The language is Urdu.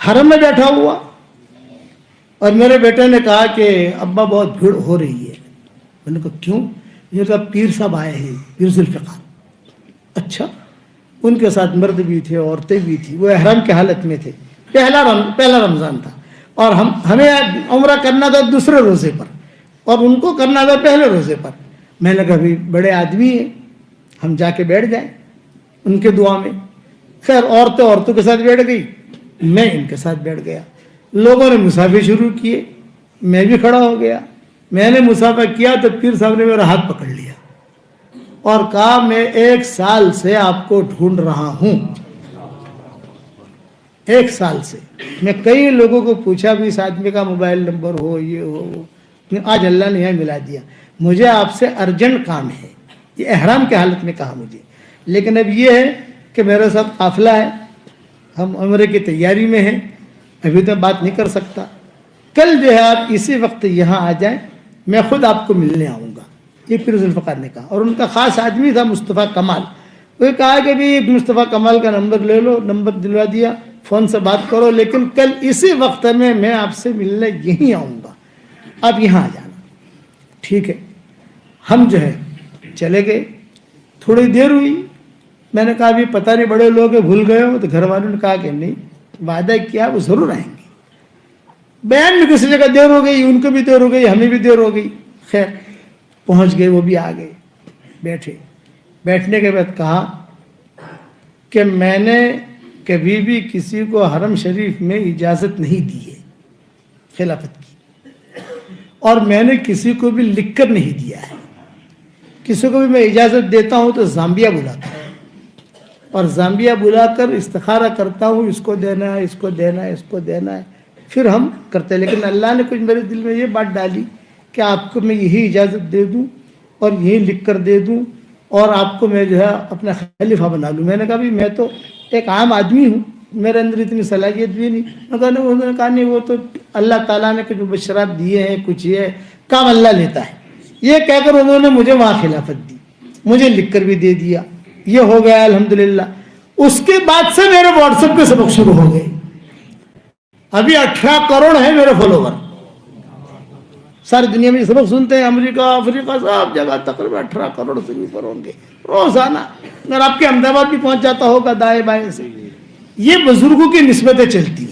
حرم میں بیٹھا ہوا اور میرے بیٹے نے کہا کہ ابا بہت بھیڑ ہو رہی ہے. میں نے کہا کیوں؟ یہ کہا پیر صاحب آئے ہیں، پیر ذوالفقار. اچھا. ان کے ساتھ مرد بھی تھے، عورتیں بھی تھیں. وہ احرام کی حالت میں تھے. پہلا رمضان تھا اور ہمیں عمرہ کرنا تھا دوسرے روزے پر اور ان کو کرنا تھا پہلے روزے پر. میں نے کہا بھی بڑے آدمی ہیں، ہم جا کے بیٹھ جائیں ان کے دعا میں. خیر عورتوں کے ساتھ بیٹھ گئی، میں ان کے ساتھ بیٹھ گیا. لوگوں نے مسافر شروع کیے، میں بھی کھڑا ہو گیا. میں نے مسافہ کیا تو پیر صاحب نے میرا ہاتھ پکڑ لیا اور کہا میں 1 سال سے آپ کو ڈھونڈ رہا ہوں. 1 سال سے میں کئی لوگوں کو پوچھا بھی، اس آدمی کا موبائل نمبر ہو، یہ ہو. آج اللہ نے یہاں ملا دیا. مجھے آپ سے ارجنٹ کام ہے. یہ احرام کی حالت میں کہا مجھے. لیکن اب یہ ہے کہ میرے ساتھ قافلہ ہے، ہم عمرے کی تیاری میں ہیں، ابھی تو بات نہیں کر سکتا. کل جو ہے آپ اسی وقت یہاں آ جائیں، میں خود آپ کو ملنے آؤں گا. یہ پیر ذوالفقار نے کہا. اور ان کا خاص آدمی تھا مصطفیٰ کمال. وہ کہا کہ بھی مصطفیٰ کمال کا نمبر لے لو. نمبر دلوا دیا، فون سے بات کرو، لیکن کل اسی وقت میں آپ سے ملنے یہیں آؤں گا، آپ یہاں آ جانا. ٹھیک ہے. ہم جو ہے چلے گئے. تھوڑی دیر ہوئی، میں نے کہا بھی پتہ نہیں بڑے لوگ ہیں، بھول گئے ہو. تو گھر والوں نے کہا کہ نہیں، وعدہ کیا وہ ضرور آئیں گے. بیان میں کسی جگہ دیر ہو گئی، ان کو بھی دیر ہو گئی، ہمیں بھی دیر ہو گئی. خیر پہنچ گئے، وہ بھی آ گئے. بیٹھے. بیٹھنے کے بعد کہا کہ میں نے کبھی بھی کسی کو حرم شریف میں اجازت نہیں دی ہے خلافت کی، اور میں نے کسی کو بھی لکھ کر نہیں دیا ہے. کسی کو بھی میں اجازت دیتا ہوں تو زامبیا بلاتا ہوں اور زامبیا بلا کر استخارہ کرتا ہوں، اس کو دینا ہے، اس کو دینا ہے، اس کو دینا ہے، پھر ہم کرتے ہیں. لیکن اللہ نے کچھ میرے دل میں یہ بات ڈالی کہ آپ کو میں یہی اجازت دے دوں اور یہی لکھ کر دے دوں اور آپ کو میں جو ہے اپنا خلیفہ بنا لوں. میں نے کہا بھی میں تو ایک عام آدمی ہوں، میرے اندر اتنی صلاحیت بھی نہیں. انہوں نے کہا نہیں، وہ تو اللہ تعالیٰ نے کچھ مبشرات دیے ہیں، کچھ یہ کام اللہ لیتا ہے. یہ کہہ کر انہوں نے مجھے وہاں خلافت دی، مجھے لکھ کر بھی دے دیا. یہ ہو گیا الحمدللہ. اس کے بعد سے میرے واٹس ایپ پہ سبق شروع ہو گئے. ابھی 18 کروڑ ہے میرے فالوور. ساری دنیا میں سبق سنتے ہیں، امریکہ، افریقہ، سب جگہ تقریباً 18 کروڑ سے اوپر ہوں گے روزانہ. اگر آپ کے احمد آباد بھی پہنچ جاتا ہوگا دائیں بائیں سے. یہ بزرگوں کی نسبتیں چلتی